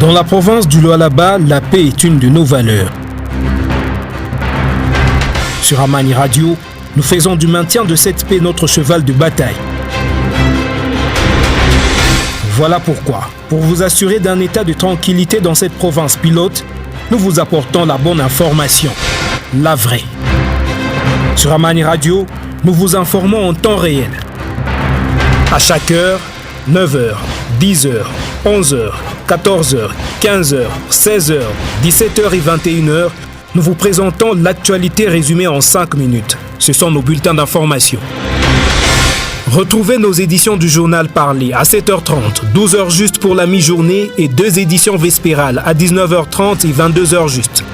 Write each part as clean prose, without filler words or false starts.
Dans la province du Lualaba, la paix est une de nos valeurs. Sur Amani Radio, nous faisons du maintien de cette paix notre cheval de bataille. Voilà pourquoi, pour vous assurer d'un état de tranquillité dans cette province pilote, nous vous apportons la bonne information, la vraie. Sur Amani Radio, nous vous informons en temps réel. À chaque heure, 9h, 10h, 11h, 14h, 15h, 16h, 17h et 21h, nous vous présentons l'actualité résumée en 5 minutes. Ce sont nos bulletins d'information. Retrouvez nos éditions du journal parlé à 7h30, 12h juste pour la mi-journée et 2 éditions vespérales à 19h30 et 22h juste.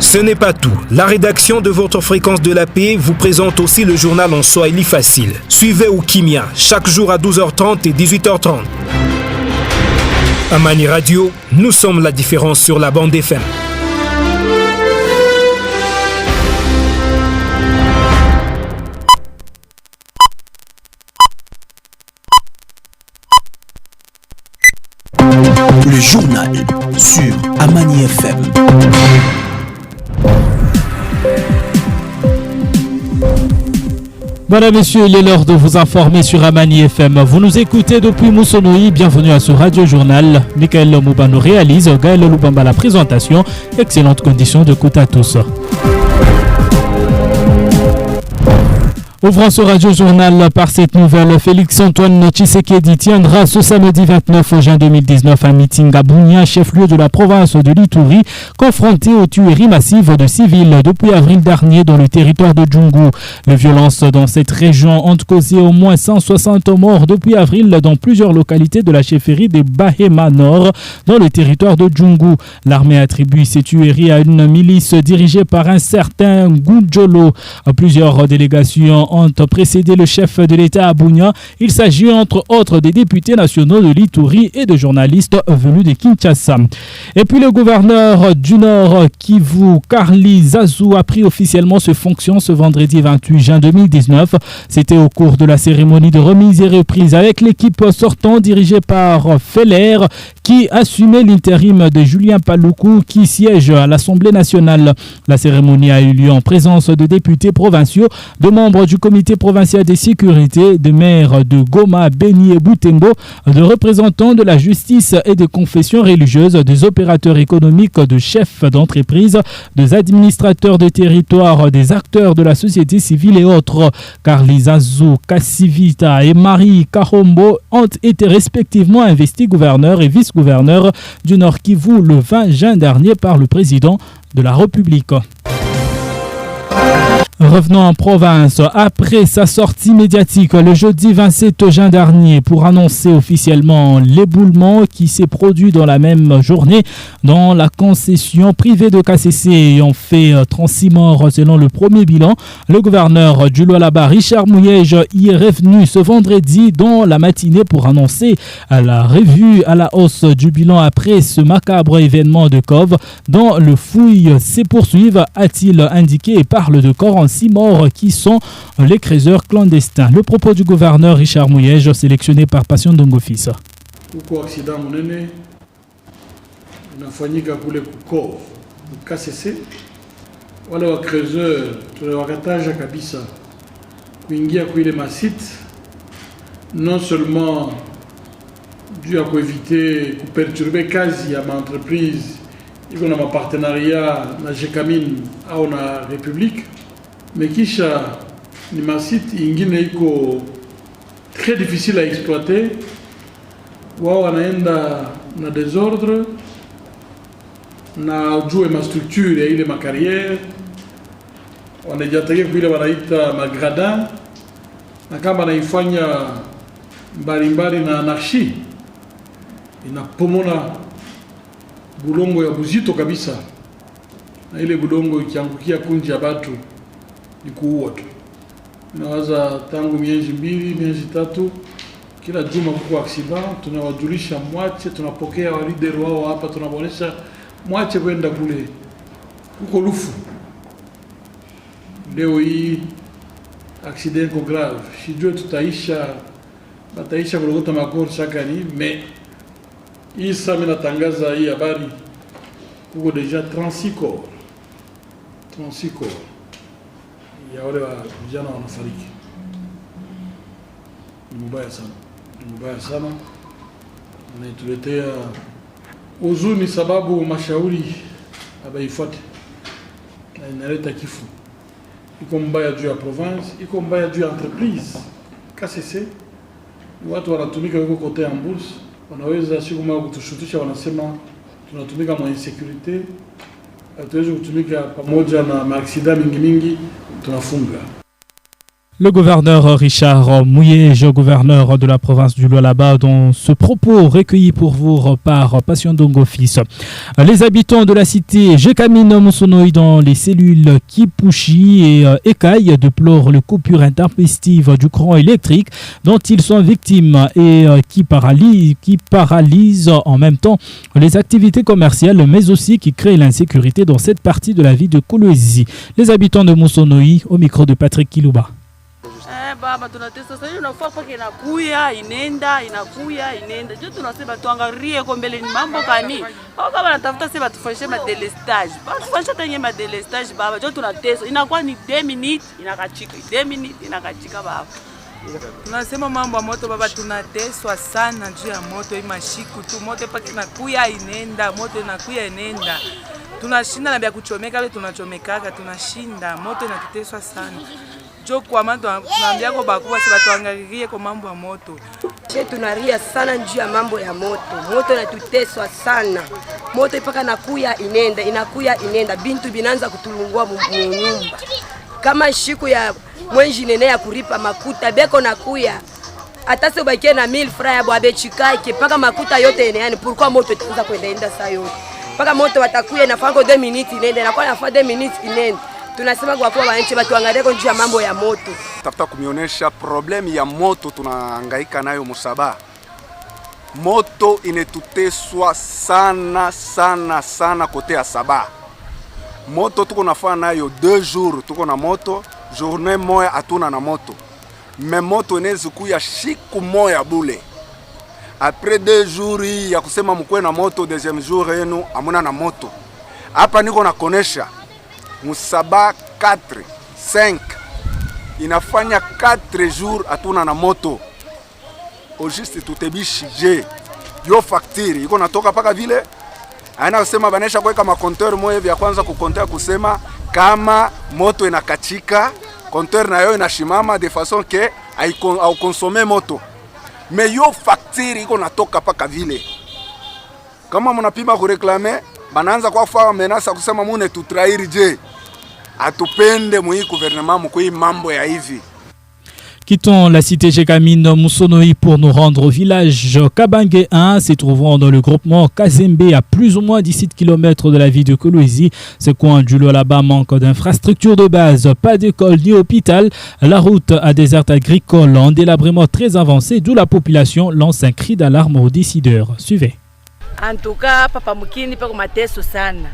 Ce n'est pas tout. La rédaction de votre fréquence de la paix vous présente aussi le journal en Swahili facile. Suivez Ukimia chaque jour à 12h30 et 18h30. Amani Radio, nous sommes la différence sur la bande FM. Le journal sur Amani FM. Voilà messieurs, il est l'heure de vous informer sur Amani FM. Vous nous écoutez depuis Moussonoï, bienvenue à ce radio journal. Michael Mouba nous réalise, Gaël Loubamba la présentation. Excellentes conditions d'écoute à tous. Ouvrant ce radio-journal par cette nouvelle, Félix-Antoine Tshisekedi tiendra ce samedi 29 juin 2019 un meeting à Bunia, chef-lieu de la province de l'Ituri, confronté aux tueries massives de civils depuis avril dernier dans le territoire de Djoungou. Les violences dans cette région ont causé au moins 160 morts depuis avril dans plusieurs localités de la chefferie de Bahema Nord dans le territoire de Djoungou. L'armée attribue ces tueries à une milice dirigée par un certain Gundjolo. Plusieurs délégations ont précédé le chef de l'État à Bunia. Il s'agit entre autres des députés nationaux de l'Ituri et de journalistes venus de Kinshasa. Et puis le gouverneur du Nord Kivu, Carly Zazou, a pris officiellement ses fonctions ce vendredi 28 juin 2019. C'était au cours de la cérémonie de remise et reprise avec l'équipe sortant dirigée par Feller qui assumait l'intérim de Julien Paluku qui siège à l'Assemblée nationale. La cérémonie a eu lieu en présence de députés provinciaux, de membres du comité provincial de sécurité, de maires de Goma, Beni et Butembo, de représentants de la justice et des confessions religieuses, des opérateurs économiques, de chefs d'entreprise, des administrateurs de territoire, des acteurs de la société civile et autres. Carly Zazou, Kassivita et Marie Kahombo ont été respectivement investis gouverneurs et vice-gouverneurs du Nord Kivu le 20 juin dernier par le président de la République. Revenons en province. Après sa sortie médiatique le jeudi 27 juin dernier pour annoncer officiellement l'éboulement qui s'est produit dans la même journée dans la concession privée de KCC ayant fait 36 morts selon le premier bilan, le gouverneur du Lualaba, Richard Mouyej, y est revenu ce vendredi dans la matinée pour annoncer la revue à la hausse du bilan après ce macabre événement de Cove dont le fouille se poursuivent, a-t-il indiqué, et parle de corps en 6 morts qui sont les creuseurs clandestins. Le propos du gouverneur Richard Mouyej, sélectionné par Passion Dongofis. Kuko accident munene unafanyika kule Kukov KCC, wale wa creuseur tunawakataja kabisa kuingia kuile masite, non seulement dû à éviter kuperturber kazi ya maentreprise iko na mapartenariat na Jekamin au na République, mais kisha ni masite ingine iko très difficile à exploiter. Wao wanaenda na désordre na ujue ma structure ya ile makariere wanajataka vile wanaita magradin, na kama naifanya mbalimbali na anarchie inapomona bulongo ya buzito kabisa, na ile bulongo ikiangukia kunji ya batu ni kuua tu. Nawaza tangu miezi 2 miezi 3 kila juma kuko accident, tunawajulisha mwache, tunapokea wa leader wao hapa, tunabonesha mwache kwenda kule kuko lufu. Leo hii accident ko grave, sijue tutaisha bataisha kulogota makoro sakani, mais Isa minatangaza hii habari kuko deja 36 corps ya wale wa vijana wanafariki. Ni mbaya sana. Naituletea huzuni sababu mashauri habaifuate na inaleta kifo. Iko mbaya juu ya province, iko mbaya juu ya entreprise. KCC watu wanatumika huko kote ya Mbuzi, wanaweza siku moja kutushutisha, wanasema tunatumika mwa insecurity, hatuwezi kutumika pamoja na maaksida mingi tunafunga. Le gouverneur Richard Mouyej, gouverneur de la province du Lualaba, dont ce propos recueilli pour vous par Passion Dongo Fils. Les habitants de la cité Jekamine Moussonoï dans les cellules Kipouchi et Ekaï déplorent les coupures intempestives du courant électrique dont ils sont victimes et qui paralysent en même temps les activités commerciales, mais aussi qui créent l'insécurité dans cette partie de la ville de Kolwezi. Les habitants de Moussonoï au micro de Patrick Kilouba. Baba tunatesa sasa hivi unafaa paka inakuya inaenda je tunasema tuangalie kwa mbele ni mambo gani au kama natafuta sema tufanyishe madelestage tufanyishe tanye madelestage baba je tunatesa inakuwa ni 2 minutes inakachika baba tunasema mambo ya moto baba tunateswa sana juu ya moto hii mashiku tu moto paka inakuya inaenda tunashinda na bya kuchomeka ile tunachomekaka tunashinda moto inatuteswa sana. Kwa mambo tunaambia kwa bakubwa si batuangalie kwa mambo ya moto. Tunaria sana juu ya mambo ya moto. Moto inatuteswa sana. Moto ipaka nakuya inenda. Bintu binaanza kutulungua mu nyumba. Kama shiku ya mwenji nene ya kuripa makuta beko nakuya. Hata se bakie na 1000 francs ya bwabe chikake paka makuta yote ene yani pourquoi moto itaanza kwenda saa yote. Paka moto watakuya inafaa 2 minutes inenda. Inakuwa inafaa 2 minutes inenda. Tunasema kwa kuwa wananchi batuangalie kwa njia mambo ya moto. Tafuta kumionyesha problem ya moto tunahangaika nayo Musaba. Moto inetuteswa sana kote ya Saba. Moto tuko nafanya nayo 2 jours tuko na moto, journée moya hatuna na moto. Mais moto inaweza kuya siku moya bule. Après 2 jours ya kusema mkwe na moto, deuxième jour yenu amuna na moto. Hapa niko na konesha Musaba 4, 5 inafanya 4 jours atuna na moto. Au juste tutebishi je yo facture iko natoka paka vile aina kusema banesha kuweka makonteur moyo vya kwanza kukontea kusema kama moto inakachika konteur na yo inashimama de façon que au consommer moto. Mais yo facture iko natoka paka vile kama mnapima kureklame banaanza kwa fa menace kusema mune tutrairi je atupende mui gouvernement mukui mambo ya hivi. Quittons la cité Jekamine Moussonoï pour nous rendre au village Kabange 1, se trouvant dans le groupement Kazembe à plus ou moins 17 km de la ville de Kolwezi. Ce coin du Lualaba manque d'infrastructures de base, pas d'école ni hôpital. La route a des aires agricoles en délabrement très avancé, d'où la population lance un cri d'alarme aux décideurs. Suivez. En tout cas, papa mukini pa kumateso sana.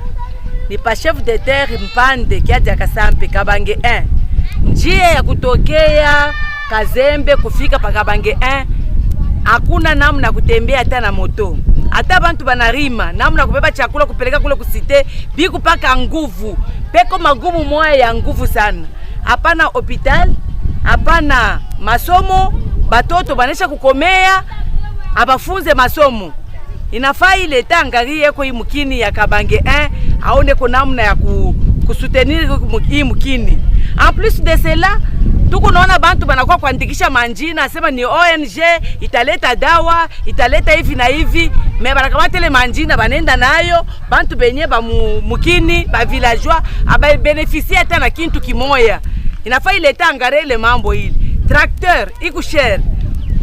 Ni pa chef de terre Mpande kiati ya Kasampe Kabange 1. Njia ya kutokea Kazembe kufika pa Kabange 1 hakuna namna kutembea hata na moto. Hata bantu banarima namna kubeba chakula kupeleka kule kusite biku paka nguvu. Peko magumu moya ya nguvu sana. Hapana hospital, hapana masomo, batoto banesha kukomea abafunze masomo. Inafaa ile tangarie kwa hii mkini ya Kabange 1 aone kwa namna ya kusoutenir hii mkini. En plus de cela, tuko naona bantu banakuwa kuandikisha manjina asema ni ONG italeta dawa, italeta hivi na hivi, me banakamata ile manjina banenda nayo, bantu benye ba mukini, ba villageois aba beneficie hata na kintu kimoya. Inafaa ile tangarie ile mambo hili. Tracteur iko cher.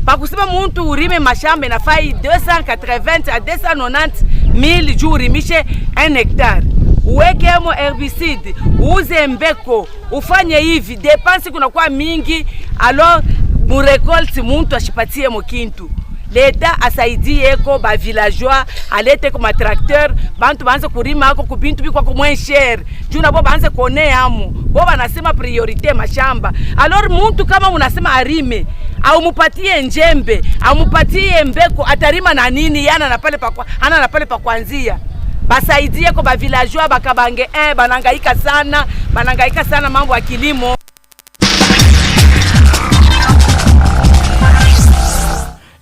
Pa kusema muntu urime mashamba inafaa 280 à 290 000 jours urimishe 1 hectare. Uwekemo herbicide, uze mbeko, ufanye hivi, depense kuna kwa mingi, alors murekolte muntu ashipatie mokintu. leta asaidie eko ba villageois alete ko matrakteur bantu banze kurima ako kubintu bikwa ko moins cher juna bo banze kone amu bo banasema priorite mashamba. Alors muntu kama unasema arime au mupatie njembe au mupatie mbeko atarima na nini yana na pale pa ana na pale pa kuanzia basaidie ko ba villageois bakabange banangaika sana mambo ya kilimo.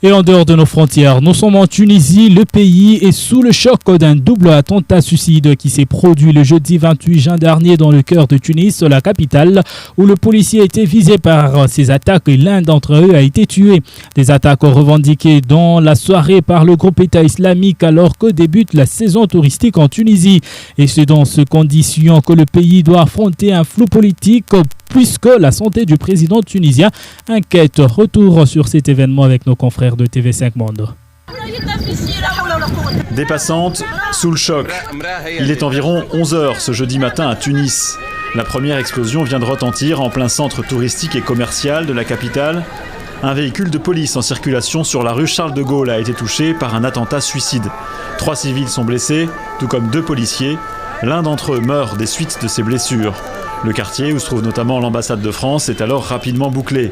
Et en dehors de nos frontières, nous sommes en Tunisie. Le pays est sous le choc d'un double attentat suicide qui s'est produit le jeudi 28 juin dernier dans le cœur de Tunis, la capitale, où le policier a été visé par ces attaques et l'un d'entre eux a été tué. Des attaques revendiquées dans la soirée par le groupe État islamique alors que débute la saison touristique en Tunisie. Et c'est dans ces conditions que le pays doit affronter un flou politique puisque la santé du président tunisien inquiète. Retour sur cet événement avec nos confrères de TV5 Monde. Dépassante, sous le choc. Il est environ 11h ce jeudi matin à Tunis. La première explosion vient de retentir en plein centre touristique et commercial de la capitale. Un véhicule de police en circulation sur la rue Charles de Gaulle a été touché par un attentat suicide. 3 civils sont blessés, tout comme 2 policiers. L'un d'entre eux meurt des suites de ses blessures. Le quartier, où se trouve notamment l'ambassade de France, est alors rapidement bouclé.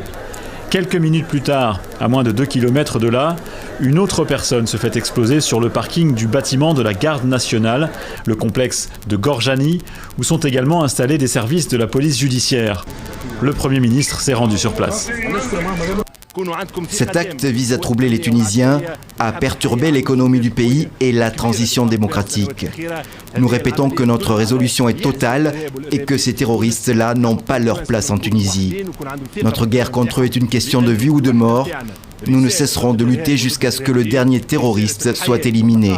Quelques minutes plus tard, à moins de 2 km de là, une autre personne se fait exploser sur le parking du bâtiment de la Garde nationale, le complexe de Gorjani, où sont également installés des services de la police judiciaire. Le Premier ministre s'est rendu sur place. Cet acte vise à troubler les Tunisiens, à perturber l'économie du pays et la transition démocratique. Nous répétons que notre résolution est totale et que ces terroristes-là n'ont pas leur place en Tunisie. Notre guerre contre eux est une question de vie ou de mort. Nous ne cesserons de lutter jusqu'à ce que le dernier terroriste soit éliminé.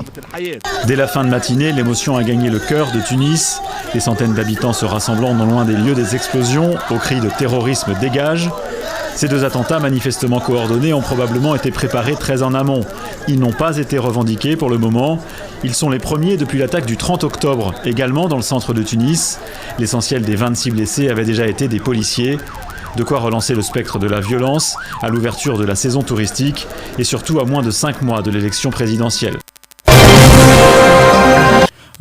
Dès la fin de matinée, l'émotion a gagné le cœur de Tunis. Des centaines d'habitants se rassemblant non loin des lieux des explosions, au cri de « terrorisme dégage ». Ces 2 attentats manifestement coordonnés ont probablement été préparés très en amont. Ils n'ont pas été revendiqués pour le moment. Ils sont les premiers depuis l'attaque du 30 octobre, également dans le centre de Tunis. L'essentiel des 26 blessés avait déjà été des policiers. De quoi relancer le spectre de la violence à l'ouverture de la saison touristique et surtout à moins de 5 mois de l'élection présidentielle.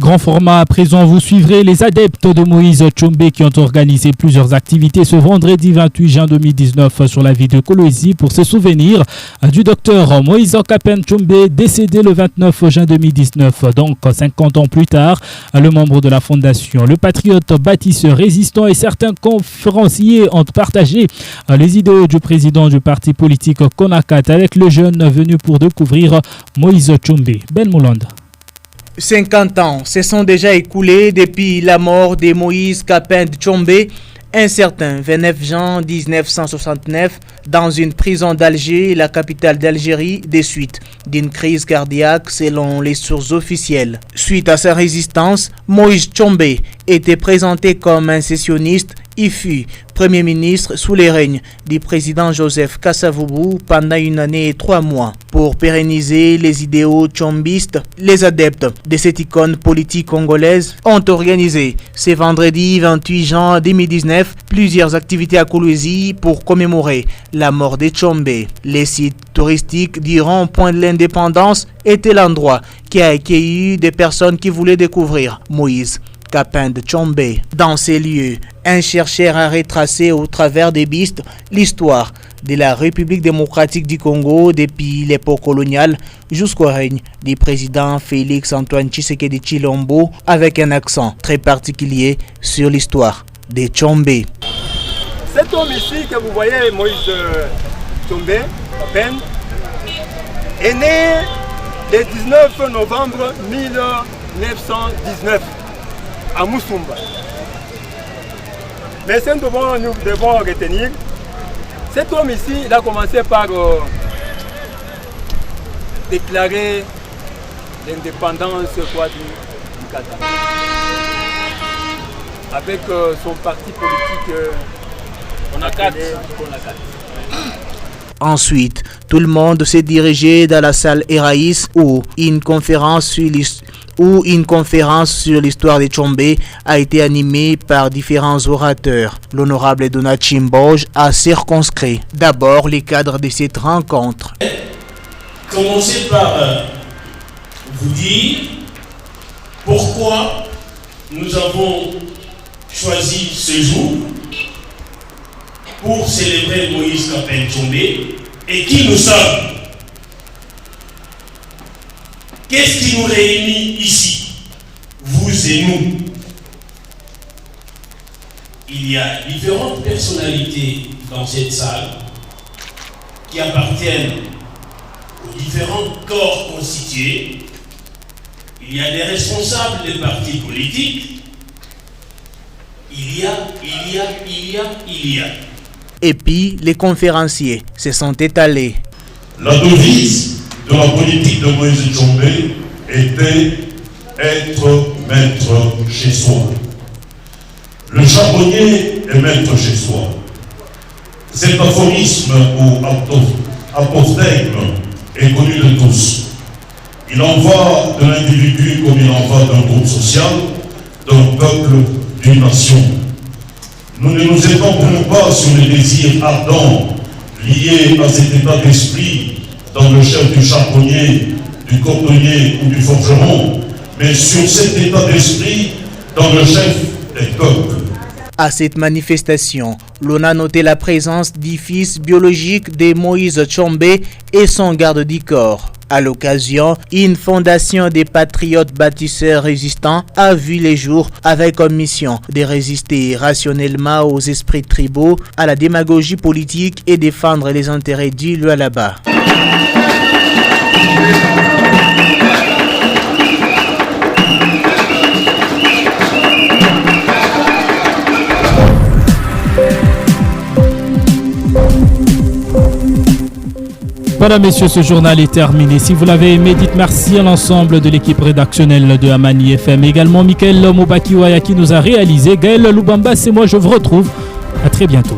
Grand format à présent, vous suivrez les adeptes de Moïse Tchombe qui ont organisé plusieurs activités ce vendredi 28 juin 2019 sur la ville de Kolwezi pour se souvenir du docteur Moïse Kapen Tchombe décédé le 29 juin 2019, donc 50 ans plus tard. Le membre de la fondation, le patriote bâtisseur résistant et certains conférenciers ont partagé les idéaux du président du parti politique Konakat avec le jeune venu pour découvrir Moïse Tchombe. Ben Moulande. 50 ans se sont déjà écoulés depuis la mort de Moïse Kapen Tchombe, un certain 29 juin 1969, dans une prison d'Alger, la capitale d'Algérie, des suites d'une crise cardiaque selon les sources officielles. Suite à sa résistance, Moïse Tchombe était présenté comme un sécessionniste. Il fut Premier ministre sous les règnes du président Joseph Kasavubu pendant 1 année et 3 mois. Pour pérenniser les idéaux tchombistes, les adeptes de cette icône politique congolaise ont organisé ce vendredi 28 juin 2019 plusieurs activités à Kolwezi pour commémorer la mort de Tchombe. Les sites touristiques du rond-point de l'indépendance étaient l'endroit qui a accueilli des personnes qui voulaient découvrir Moïse Kapen Tchombe. Dans ces lieux, un chercheur a retracé au travers des bistes l'histoire de la République démocratique du Congo depuis l'époque coloniale jusqu'au règne du président Félix Antoine Tshisekedi Tshilombo, avec un accent très particulier sur l'histoire de Tchombe. Cet homme ici que vous voyez, Moïse Tchombe, Kapen, est né le 19 novembre 1919 à Moussumba. Mais ce que nous devons retenir, cet homme ici, il a commencé par déclarer l'indépendance du Qatar. Avec son parti politique Konakat. Ensuite, tout le monde s'est dirigé dans la salle Eraïs où une conférence sur l'histoire de Tchombe a été animée par différents orateurs. L'honorable Donatien Mboj a circonscrit d'abord les cadres de cette rencontre. commencer par vous dire pourquoi nous avons choisi ce jour pour célébrer Moïse Kapen Tshombe et qui nous sommes. Qu'est-ce qui nous réunit ici, vous et nous? Il y a différentes personnalités dans cette salle qui appartiennent aux différents corps constitués. Il y a des responsables des partis politiques. Il y a. Et puis, les conférenciers se sont étalés. La devise de la politique de Moïse Tshombe était être maître chez soi. Le charbonnier est maître chez soi. Cet aphorisme ou apophthegme est connu de tous. Il en va de l'individu comme il en va d'un groupe social, d'un peuple, d'une nation. Nous ne nous étendrons pas sur les désirs ardents liés à cet état d'esprit dans le chef du charbonnier, du cordonnier ou du forgeron, mais sur cet état d'esprit dans le chef des peuples. À cette manifestation, l'on a noté la présence du fils biologique de Moïse Tshombe et son garde du corps. À l'occasion, une fondation des patriotes bâtisseurs résistants a vu les jours avec comme mission de résister rationnellement aux esprits tribaux, à la démagogie politique et défendre les intérêts du Lualaba. Voilà messieurs, ce journal est terminé. Si vous l'avez aimé, dites merci à l'ensemble de l'équipe rédactionnelle de Amani FM. Également Michael Mobakiwaya qui nous a réalisé. Gaël Loubamba, c'est moi, je vous retrouve. À très bientôt.